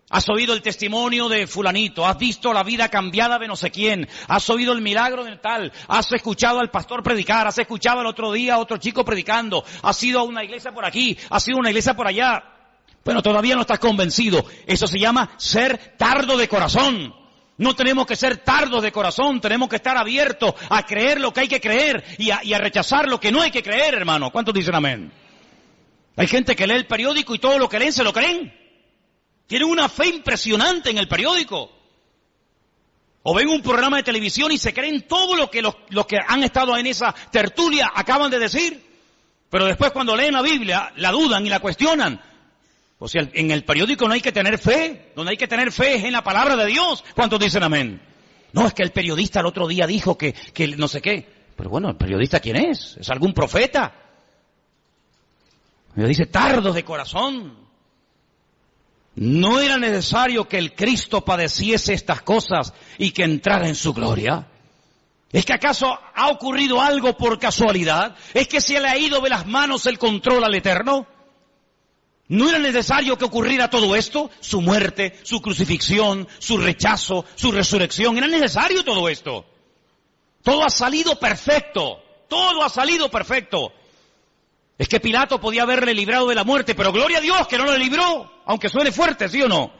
[SPEAKER 1] Has oído el testimonio de fulanito, has visto la vida cambiada de no sé quién, has oído el milagro de tal, has escuchado al pastor predicar, has escuchado el otro día a otro chico predicando, has ido a una iglesia por aquí, has ido a una iglesia por allá. Bueno, todavía no estás convencido. Eso se llama ser tardo de corazón. No tenemos que ser tardos de corazón, tenemos que estar abiertos a creer lo que hay que creer y a rechazar lo que no hay que creer, hermano. ¿Cuántos dicen amén? Hay gente que lee el periódico y todo lo que leen se lo creen. Tienen una fe impresionante en el periódico. O ven un programa de televisión y se creen todo lo que los que han estado en esa tertulia acaban de decir. Pero después cuando leen la Biblia, la dudan y la cuestionan. O sea, en el periódico no hay que tener fe. Donde hay que tener fe es en la palabra de Dios. ¿Cuántos dicen amén? No, es que el periodista el otro día dijo que no sé qué. Pero bueno, ¿el periodista quién es? ¿Es algún profeta? Me dice, tardos de corazón. ¿No era necesario que el Cristo padeciese estas cosas y que entrara en su gloria? ¿Es que acaso ha ocurrido algo por casualidad? ¿Es que se le ha ido de las manos el control al Eterno? ¿No era necesario que ocurriera todo esto? Su muerte, su crucifixión, su rechazo, su resurrección. ¿Era necesario todo esto? Todo ha salido perfecto. Todo ha salido perfecto. Es que Pilato podía haberle librado de la muerte, pero gloria a Dios que no lo libró, aunque suene fuerte, ¿sí o no?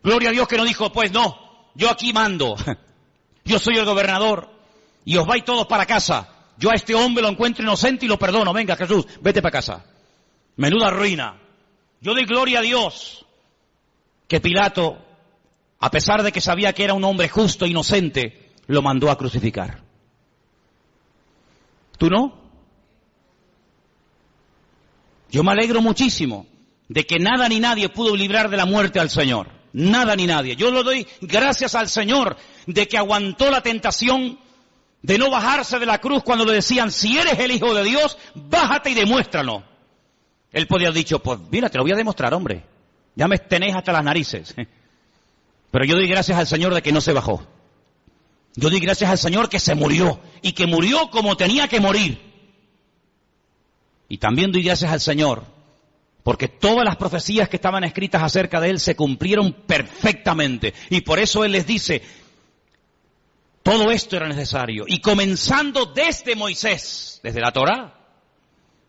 [SPEAKER 1] Gloria a Dios que no dijo, pues no, yo aquí mando. Yo soy el gobernador y os vais todos para casa. Yo a este hombre lo encuentro inocente y lo perdono. Venga, Jesús, vete para casa. Menuda ruina. Yo doy gloria a Dios que Pilato, a pesar de que sabía que era un hombre justo e inocente, lo mandó a crucificar. ¿Tú no? Yo me alegro muchísimo de que nada ni nadie pudo librar de la muerte al Señor. Nada ni nadie. Yo le doy gracias al Señor de que aguantó la tentación de no bajarse de la cruz cuando le decían, si eres el Hijo de Dios, bájate y demuéstralo. Él podía haber dicho, pues mira, te lo voy a demostrar, hombre. Ya me tenéis hasta las narices. Pero yo doy gracias al Señor de que no se bajó. Yo doy gracias al Señor que se murió y que murió como tenía que morir. Y también doy gracias al Señor porque todas las profecías que estaban escritas acerca de Él se cumplieron perfectamente. Y por eso Él les dice, todo esto era necesario. Y comenzando desde Moisés, desde la Torá,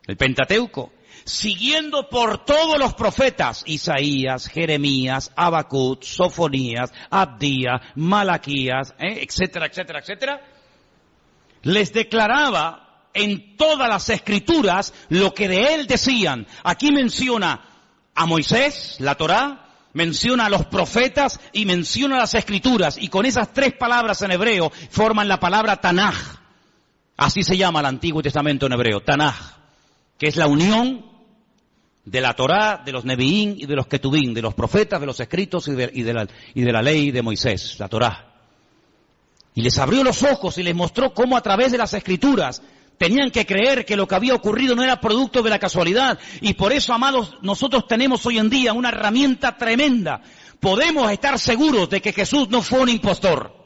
[SPEAKER 1] el Pentateuco, siguiendo por todos los profetas, Isaías, Jeremías, Habacuc, Sofonías, Abdías, Malaquías, etcétera, etcétera, etcétera, les declaraba en todas las escrituras lo que de él decían. Aquí menciona a Moisés, la Torá, menciona a los profetas y menciona las escrituras. Y con esas tres palabras en hebreo forman la palabra Tanaj. Así se llama el Antiguo Testamento en hebreo, Tanaj, que es la unión de la Torá, de los Neviín y de los Ketubín, de los profetas, de los escritos y de la ley de Moisés, la Torá. Y les abrió los ojos y les mostró cómo a través de las escrituras tenían que creer que lo que había ocurrido no era producto de la casualidad. Y por eso, amados, nosotros tenemos hoy en día una herramienta tremenda. Podemos estar seguros de que Jesús no fue un impostor.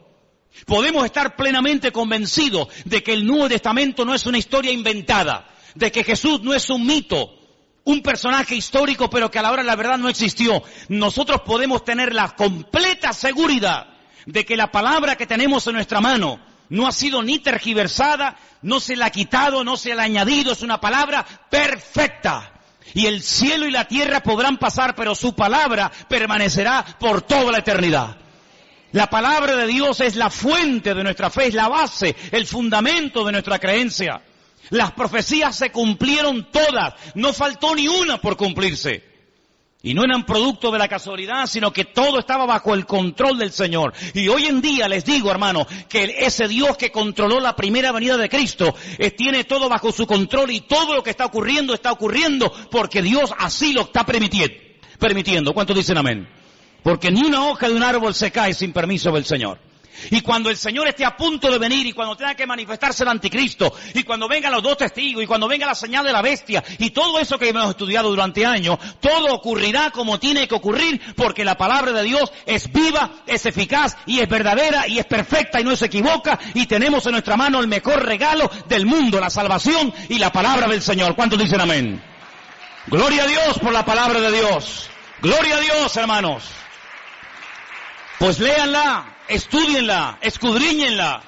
[SPEAKER 1] Podemos estar plenamente convencidos de que el Nuevo Testamento no es una historia inventada, de que Jesús no es un mito, un personaje histórico, pero que a la hora de la verdad no existió. Nosotros podemos tener la completa seguridad de que la palabra que tenemos en nuestra mano no ha sido ni tergiversada, no se la ha quitado, no se la ha añadido, es una palabra perfecta. Y el cielo y la tierra podrán pasar, pero su palabra permanecerá por toda la eternidad. La palabra de Dios es la fuente de nuestra fe, es la base, el fundamento de nuestra creencia. Las profecías se cumplieron todas, no faltó ni una por cumplirse. Y no eran producto de la casualidad, sino que todo estaba bajo el control del Señor. Y hoy en día les digo, hermano, que ese Dios que controló la primera venida de Cristo, tiene todo bajo su control y todo lo que está ocurriendo porque Dios así lo está permitiendo. ¿Cuántos dicen amén? Porque ni una hoja de un árbol se cae sin permiso del Señor. Y cuando el Señor esté a punto de venir y cuando tenga que manifestarse el anticristo y cuando vengan los dos testigos y cuando venga la señal de la bestia y todo eso que hemos estudiado durante años, todo ocurrirá como tiene que ocurrir porque la palabra de Dios es viva, es eficaz y es verdadera y es perfecta y no se equivoca y tenemos en nuestra mano el mejor regalo del mundo, la salvación y la palabra del Señor. ¿Cuántos dicen amén? Gloria a Dios por la palabra de Dios. Gloria a Dios, hermanos. Pues léanla. Estúdienla, escudriñenla.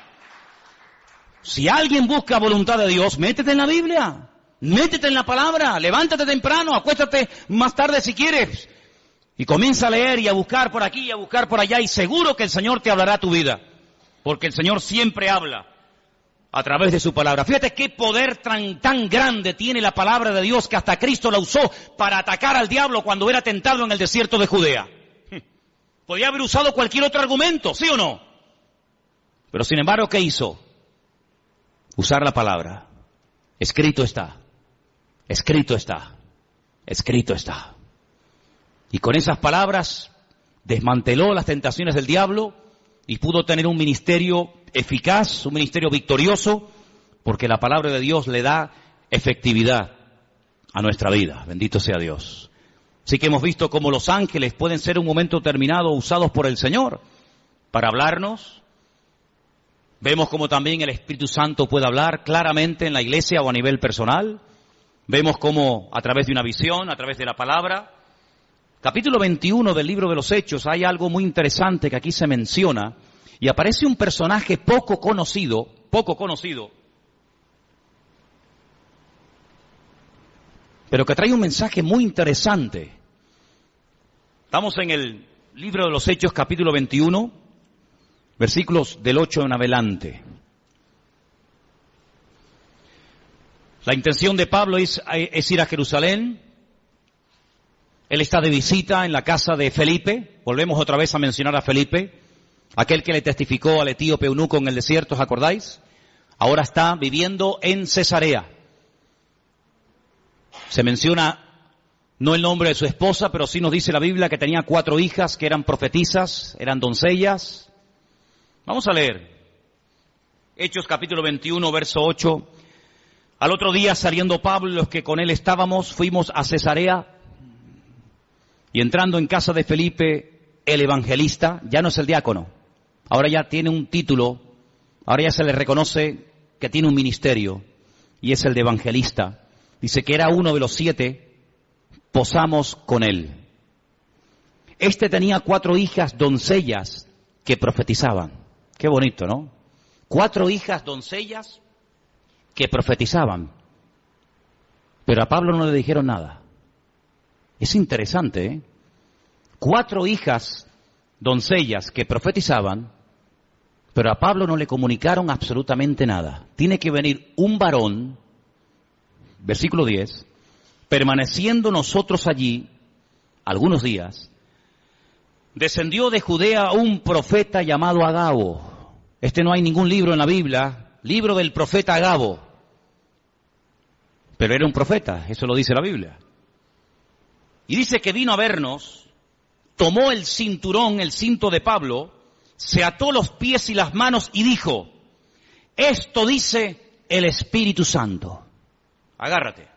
[SPEAKER 1] Si alguien busca voluntad de Dios, métete en la Biblia, métete en la palabra, levántate temprano, acuéstate más tarde si quieres y comienza a leer y a buscar por aquí y a buscar por allá y seguro que el Señor te hablará tu vida, porque el Señor siempre habla a través de su palabra. Fíjate qué poder tan grande tiene la palabra de Dios que hasta Cristo la usó para atacar al diablo cuando era tentado en el desierto de Judea. Podía haber usado cualquier otro argumento, ¿sí o no? Pero sin embargo, ¿qué hizo? Usar la palabra. Escrito está. Escrito está. Escrito está. Y con esas palabras desmanteló las tentaciones del diablo y pudo tener un ministerio eficaz, un ministerio victorioso, porque la palabra de Dios le da efectividad a nuestra vida. Bendito sea Dios. Sí que hemos visto cómo los ángeles pueden ser en un momento determinado usados por el Señor para hablarnos. Vemos cómo también el Espíritu Santo puede hablar claramente en la iglesia o a nivel personal. Vemos cómo a través de una visión, a través de la palabra. Capítulo 21 del libro de los Hechos, hay algo muy interesante que aquí se menciona y aparece un personaje poco conocido, pero que trae un mensaje muy interesante. Estamos en el libro de los Hechos, capítulo 21, versículos del 8 en adelante. La intención de Pablo es ir a Jerusalén. Él está de visita en la casa de Felipe. Volvemos otra vez a mencionar a Felipe, aquel que le testificó al etíope eunuco en el desierto, ¿os acordáis? Ahora está viviendo en Cesarea. Se menciona no el nombre de su esposa, pero sí nos dice la Biblia que tenía 4 hijas que eran profetisas, eran doncellas. Vamos a leer. Hechos capítulo 21, verso 8. Al otro día, saliendo Pablo y los que con él estábamos, fuimos a Cesarea. Y entrando en casa de Felipe, el evangelista, ya no es el diácono, ahora ya tiene un título, ahora ya se le reconoce que tiene un ministerio, y es el de evangelista. Dice que era uno de los 7, posamos con él. Este tenía 4 hijas doncellas que profetizaban. Qué bonito, ¿no? 4 hijas doncellas que profetizaban. Pero a Pablo no le dijeron nada. Es interesante, ¿eh? 4 hijas doncellas que profetizaban, pero a Pablo no le comunicaron absolutamente nada. Tiene que venir un varón, versículo 10, permaneciendo nosotros allí algunos días, descendió de Judea un profeta llamado Agabo. No hay ningún libro en la Biblia, libro del profeta Agabo, pero era un profeta, eso lo dice la Biblia. Y dice que vino a vernos, tomó el cinturón, el cinto de Pablo, se ató los pies y las manos y dijo, esto dice el Espíritu Santo. Agárrate.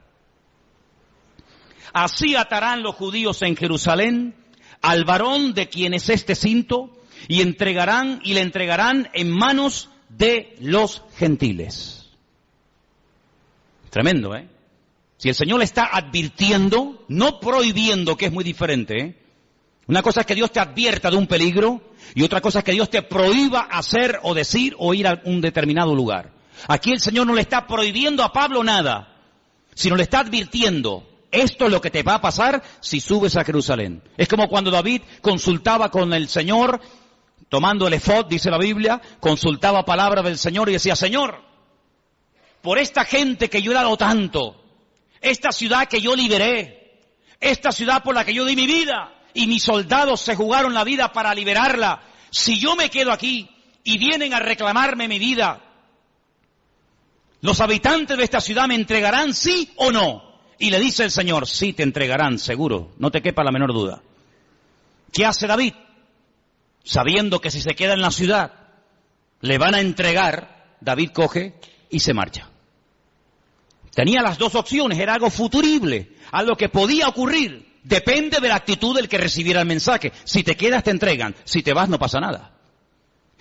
[SPEAKER 1] Así atarán los judíos en Jerusalén al varón de quien es este cinto y le entregarán en manos de los gentiles. Tremendo, ¿eh? Si el Señor le está advirtiendo, no prohibiendo, que es muy diferente, ¿eh? Una cosa es que Dios te advierta de un peligro y otra cosa es que Dios te prohíba hacer o decir o ir a un determinado lugar. Aquí el Señor no le está prohibiendo a Pablo nada, sino le está advirtiendo. Esto es lo que te va a pasar si subes a Jerusalén. Es como cuando David consultaba con el Señor, tomando el efod, dice la Biblia, consultaba palabra del Señor y decía, Señor, por esta gente que yo he dado tanto, esta ciudad que yo liberé, esta ciudad por la que yo di mi vida, y mis soldados se jugaron la vida para liberarla, si yo me quedo aquí y vienen a reclamarme mi vida, ¿los habitantes de esta ciudad me entregarán sí o no? Y le dice el Señor, sí te entregarán, seguro, no te quepa la menor duda. ¿Qué hace David? Sabiendo que si se queda en la ciudad, le van a entregar, David coge y se marcha. Tenía las 2 opciones, era algo futurible, algo que podía ocurrir. Depende de la actitud del que recibiera el mensaje. Si te quedas, te entregan. Si te vas, no pasa nada.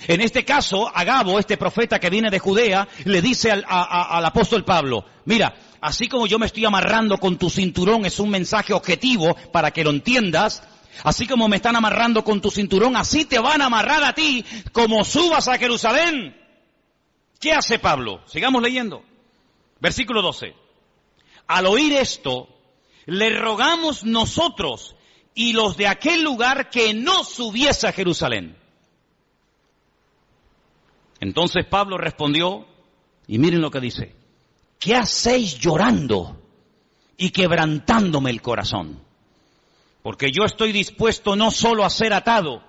[SPEAKER 1] En este caso, Agabo, este profeta que viene de Judea, le dice al apóstol Pablo, mira, así como yo me estoy amarrando con tu cinturón, es un mensaje objetivo para que lo entiendas, así como me están amarrando con tu cinturón, así te van a amarrar a ti como subas a Jerusalén. ¿Qué hace Pablo? Sigamos leyendo. Versículo 12. Al oír esto, le rogamos nosotros y los de aquel lugar que no subiese a Jerusalén. Entonces Pablo respondió, y miren lo que dice, ¿qué hacéis llorando y quebrantándome el corazón? Porque yo estoy dispuesto no solo a ser atado,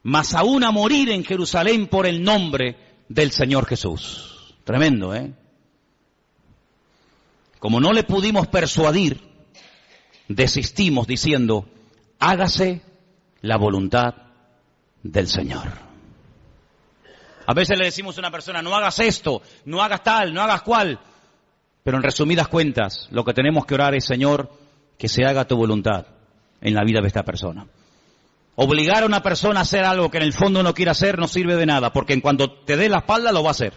[SPEAKER 1] mas aún a morir en Jerusalén por el nombre del Señor Jesús. Tremendo, ¿eh? Como no le pudimos persuadir, desistimos diciendo, hágase la voluntad del Señor. A veces le decimos a una persona, no hagas esto, no hagas tal, no hagas cual. Pero en resumidas cuentas, lo que tenemos que orar es, Señor, que se haga tu voluntad. en la vida de esta persona. Obligar a una persona a hacer algo que en el fondo no quiere hacer no sirve de nada, porque en cuanto te dé la espalda lo va a hacer.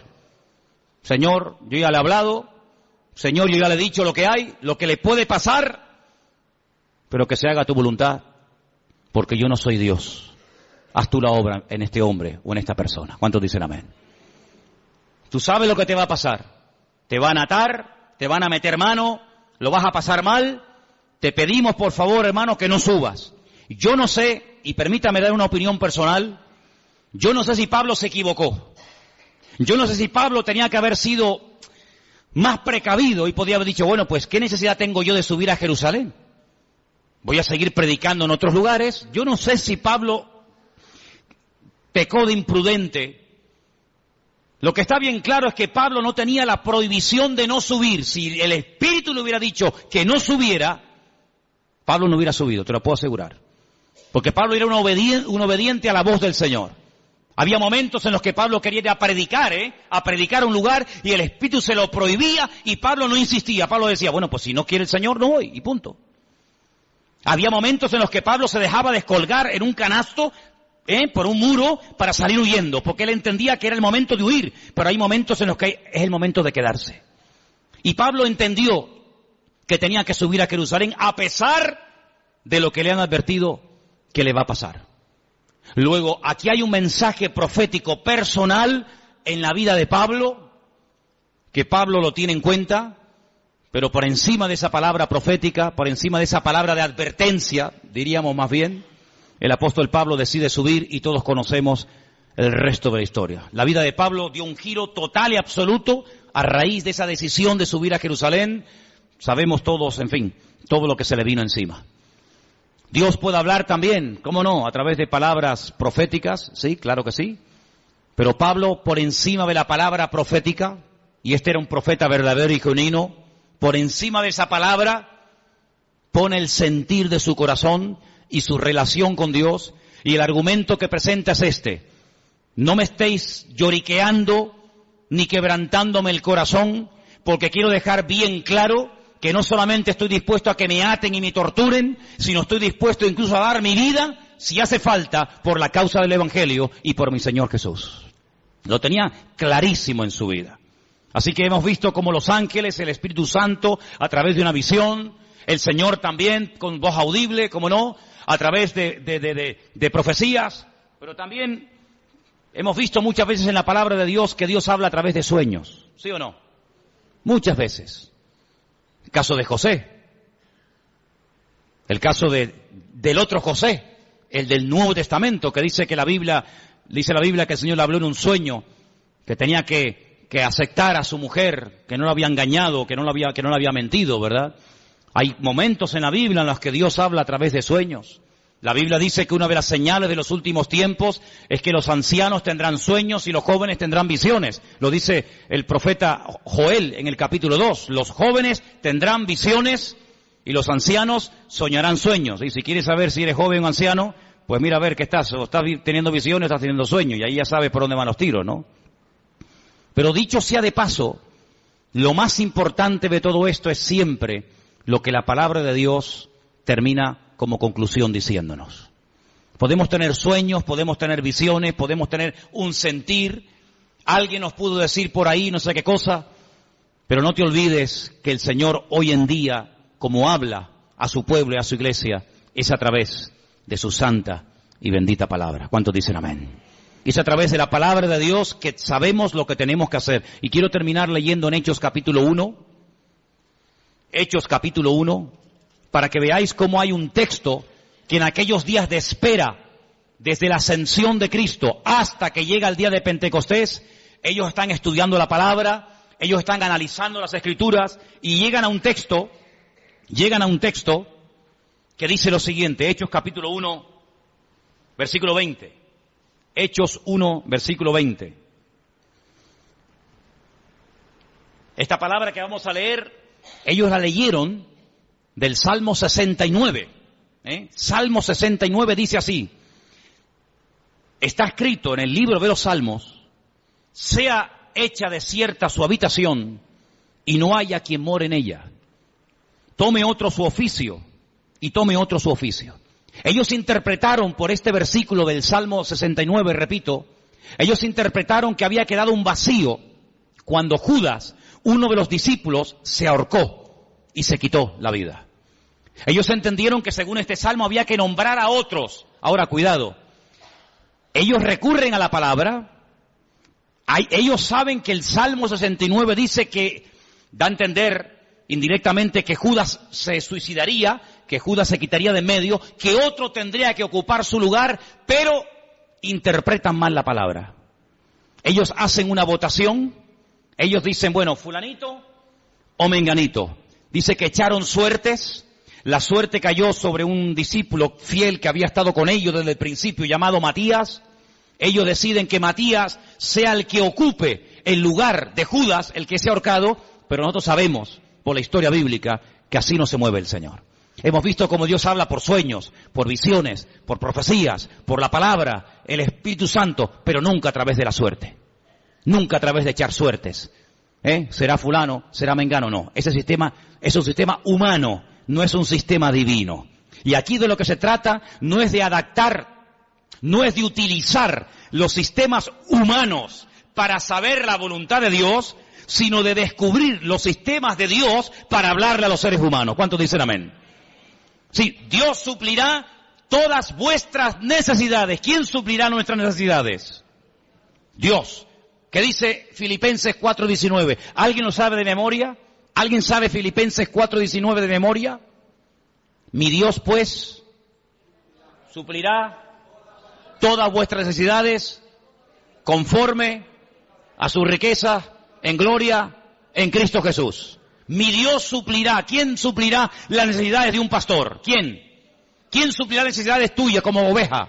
[SPEAKER 1] Señor, yo ya le he hablado, Señor, yo ya le he dicho lo que hay, lo que le puede pasar, pero que se haga tu voluntad, porque yo no soy Dios. Haz tú la obra en este hombre o en esta persona. ¿Cuántos dicen amén? Tú sabes lo que te va a pasar. Te van a atar, te van a meter mano, lo vas a pasar mal. Te pedimos, por favor, hermano, que no subas. Yo no sé, y permítame dar una opinión personal, yo no sé si Pablo se equivocó. Yo no sé si Pablo tenía que haber sido más precavido y podía haber dicho, bueno, pues, ¿qué necesidad tengo yo de subir a Jerusalén? Voy a seguir predicando en otros lugares. Yo no sé si Pablo pecó de imprudente. Lo que está bien claro es que Pablo no tenía la prohibición de no subir. Si el Espíritu le hubiera dicho que no subiera, Pablo no hubiera subido, te lo puedo asegurar. Porque Pablo era un obediente a la voz del Señor. Había momentos en los que Pablo quería ir a predicar a un lugar y el Espíritu se lo prohibía y Pablo no insistía. Pablo decía, bueno, pues si no quiere el Señor, no voy, y punto. Había momentos en los que Pablo se dejaba descolgar en un canasto, por un muro para salir huyendo, porque él entendía que era el momento de huir, pero hay momentos en los que es el momento de quedarse. Y Pablo entendió que tenía que subir a Jerusalén a pesar de lo que le han advertido que le va a pasar. Luego, aquí hay un mensaje profético personal en la vida de Pablo, que Pablo lo tiene en cuenta, pero por encima de esa palabra profética, por encima de esa palabra de advertencia, diríamos más bien, el apóstol Pablo decide subir y todos conocemos el resto de la historia. La vida de Pablo dio un giro total y absoluto a raíz de esa decisión de subir a Jerusalén. Sabemos todos, en fin, todo lo que se le vino encima. Dios puede hablar también, ¿cómo no?, a través de palabras proféticas, sí, claro que sí. Pero Pablo, por encima de la palabra profética, y este era un profeta verdadero y genuino, por encima de esa palabra, pone el sentir de su corazón y su relación con Dios, y el argumento que presenta es este: no me estéis lloriqueando ni quebrantándome el corazón, porque quiero dejar bien claro que no solamente estoy dispuesto a que me aten y me torturen, sino estoy dispuesto incluso a dar mi vida, si hace falta, por la causa del Evangelio y por mi Señor Jesús. Lo tenía clarísimo en su vida. Así que hemos visto cómo los ángeles, el Espíritu Santo, a través de una visión, el Señor también con voz audible, como no, a través de profecías, pero también hemos visto muchas veces en la palabra de Dios que Dios habla a través de sueños, ¿sí o no? Muchas veces. El caso de José, el caso del otro José, el del Nuevo Testamento, que dice la Biblia que el Señor le habló en un sueño, que tenía que aceptar a su mujer, que no la había engañado, que no la había mentido, ¿verdad? Hay momentos en la Biblia en los que Dios habla a través de sueños. La Biblia dice que una de las señales de los últimos tiempos es que los ancianos tendrán sueños y los jóvenes tendrán visiones. Lo dice el profeta Joel en el capítulo 2. Los jóvenes tendrán visiones y los ancianos soñarán sueños. Y si quieres saber si eres joven o anciano, pues mira a ver qué estás. O estás teniendo visiones o estás teniendo sueños. Y ahí ya sabes por dónde van los tiros, ¿no? Pero dicho sea de paso, lo más importante de todo esto es siempre lo que la palabra de Dios termina como conclusión diciéndonos. Podemos tener sueños, podemos tener visiones, podemos tener un sentir. Alguien nos pudo decir por ahí no sé qué cosa, pero no te olvides que el Señor hoy en día, como habla a su pueblo y a su iglesia, es a través de su santa y bendita palabra. ¿Cuántos dicen amén? Es a través de la palabra de Dios que sabemos lo que tenemos que hacer. Y quiero terminar leyendo en Hechos capítulo 1. Hechos capítulo 1, para que veáis cómo hay un texto que en aquellos días de espera, desde la ascensión de Cristo hasta que llega el día de Pentecostés, ellos están estudiando la palabra, ellos están analizando las Escrituras y llegan a un texto que dice lo siguiente, Hechos capítulo 1, versículo 20. Hechos 1, versículo 20. Esta palabra que vamos a leer, ellos la leyeron del Salmo 69. Salmo 69 dice así: está escrito en el libro de los Salmos, sea hecha desierta su habitación y no haya quien more en ella. Tome otro su oficio y tome otro su oficio. Ellos interpretaron por este versículo del Salmo 69, repito, ellos interpretaron que había quedado un vacío cuando Judas, uno de los discípulos, se ahorcó y se quitó la vida. Ellos entendieron que según este salmo había que nombrar a otros. Ahora, cuidado, ellos recurren a la palabra, ellos saben que el Salmo 69 dice que, da a entender indirectamente que Judas se suicidaría, que Judas se quitaría de en medio, que otro tendría que ocupar su lugar, pero interpretan mal la palabra. Ellos hacen una votación, ellos dicen, bueno, fulanito o menganito. Dice que echaron suertes, la suerte cayó sobre un discípulo fiel que había estado con ellos desde el principio, llamado Matías. Ellos deciden que Matías sea el que ocupe el lugar de Judas, el que sea ahorcado, pero nosotros sabemos, por la historia bíblica, que así no se mueve el Señor. Hemos visto cómo Dios habla por sueños, por visiones, por profecías, por la palabra, el Espíritu Santo, pero nunca a través de la suerte. Nunca a través de echar suertes. Será fulano, será mengano, no. Ese sistema es un sistema humano, no es un sistema divino. Y aquí de lo que se trata no es de adaptar, no es de utilizar los sistemas humanos para saber la voluntad de Dios, sino de descubrir los sistemas de Dios para hablarle a los seres humanos. ¿Cuántos dicen amén? Sí, Dios suplirá todas vuestras necesidades. ¿Quién suplirá nuestras necesidades? Dios. ¿Qué dice Filipenses 4:19? ¿Alguien lo sabe de memoria? ¿Alguien sabe Filipenses 4:19 de memoria? Mi Dios, pues, suplirá todas vuestras necesidades conforme a su riqueza en gloria en Cristo Jesús. Mi Dios suplirá. ¿Quién suplirá las necesidades de un pastor? ¿Quién? ¿Quién suplirá las necesidades tuyas como oveja?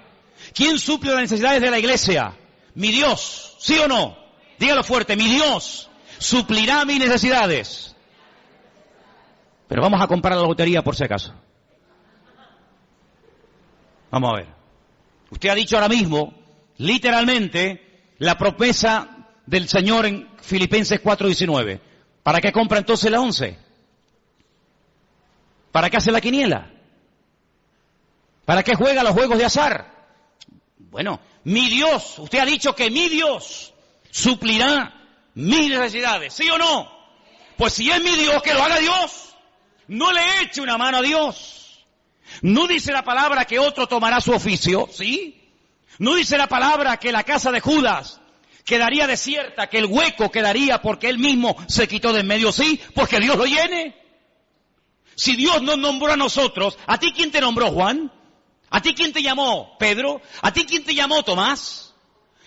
[SPEAKER 1] ¿Quién suple las necesidades de la iglesia? Mi Dios. ¿Sí o no? Dígalo fuerte. Mi Dios suplirá mis necesidades. Pero vamos a comprar la lotería por si acaso. Vamos a ver. Usted ha dicho ahora mismo, literalmente, la promesa del Señor en Filipenses 4:19. ¿Para qué compra entonces la 11? ¿Para qué hace la quiniela? ¿Para qué juega los juegos de azar? Bueno, mi Dios, usted ha dicho que mi Dios suplirá mis necesidades, ¿sí o no? Pues si es mi Dios, que lo haga Dios. No le eche una mano a Dios. No dice la palabra que otro tomará su oficio, ¿sí? No dice la palabra que la casa de Judas quedaría desierta, que el hueco quedaría porque él mismo se quitó de en medio, sí, porque Dios lo llene. Si Dios nos nombró a nosotros, ¿a ti quién te nombró, Juan? ¿A ti quién te llamó, Pedro? ¿A ti quién te llamó, Tomás?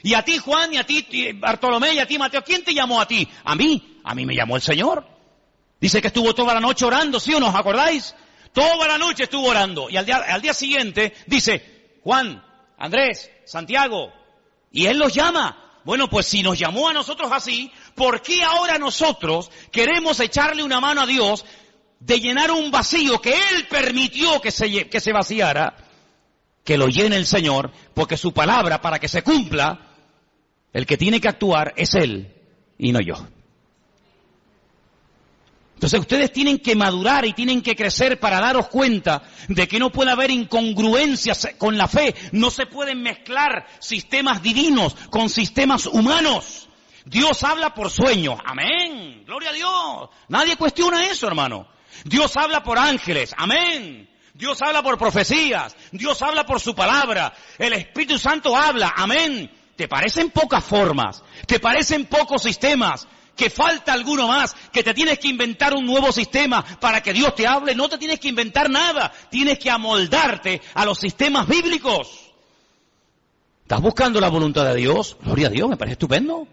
[SPEAKER 1] ¿Y a ti, Juan? ¿Y a ti, Bartolomé? ¿Y a ti, Mateo? ¿Quién te llamó a ti? A mí me llamó el Señor. Dice que estuvo toda la noche orando, ¿sí o no? ¿Os acordáis? Toda la noche estuvo orando. Y al día siguiente dice, Juan, Andrés, Santiago, y Él los llama. Bueno, pues si nos llamó a nosotros así, ¿por qué ahora nosotros queremos echarle una mano a Dios de llenar un vacío que Él permitió que se vaciara? Que lo llene el Señor, porque su palabra, para que se cumpla, el que tiene que actuar es Él y no yo. Entonces ustedes tienen que madurar y tienen que crecer para daros cuenta de que no puede haber incongruencias con la fe. No se pueden mezclar sistemas divinos con sistemas humanos. Dios habla por sueños. Amén. Gloria a Dios. Nadie cuestiona eso, hermano. Dios habla por ángeles. Amén. Dios habla por profecías. Dios habla por su palabra. El Espíritu Santo habla. Amén. ¿Te parecen pocas formas? ¿Te parecen pocos sistemas? ¿Que falta alguno más? ¿Que te tienes que inventar un nuevo sistema para que Dios te hable? No te tienes que inventar nada. Tienes que amoldarte a los sistemas bíblicos. ¿Estás buscando la voluntad de Dios? Gloria a Dios, me parece estupendo.